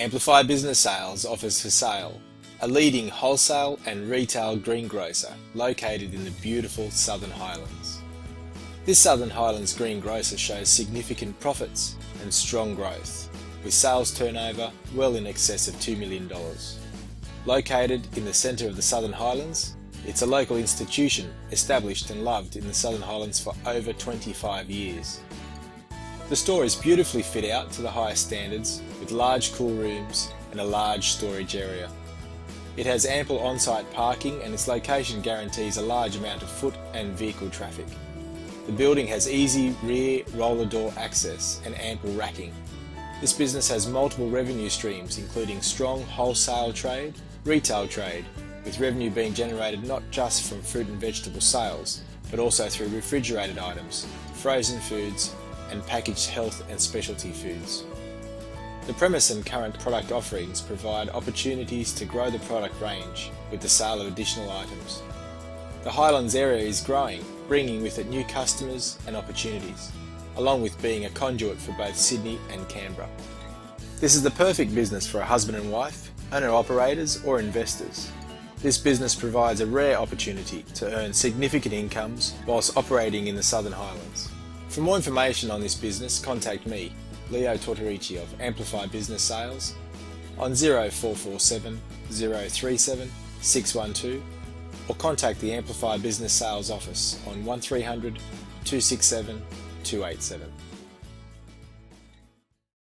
Amplify Business Sales offers for sale a leading wholesale and retail greengrocer located in the beautiful Southern Highlands. This Southern Highlands greengrocer shows significant profits and strong growth, with sales turnover well in excess of $2 million. Located in the centre of the Southern Highlands, it's a local institution established and loved in the Southern Highlands for over 25 years. The store is beautifully fit out to the highest standards with large cool rooms and a large storage area. It has ample on-site parking and its location guarantees a large amount of foot and vehicle traffic. The building has easy rear roller door access and ample racking. This business has multiple revenue streams including strong wholesale trade, retail trade, with revenue being generated not just from fruit and vegetable sales, but also through refrigerated items, frozen foods, and packaged health and specialty foods. The premise and current product offerings provide opportunities to grow the product range with the sale of additional items. The Highlands area is growing, bringing with it new customers and opportunities, along with being a conduit for both Sydney and Canberra. This is the perfect business for a husband and wife, owner-operators or investors. This business provides a rare opportunity to earn significant incomes whilst operating in the Southern Highlands. For more information on this business, contact me, Leo Tortorici of Amplify Business Sales, on 0447 037 612, or contact the Amplify Business Sales office on 1300 267 287.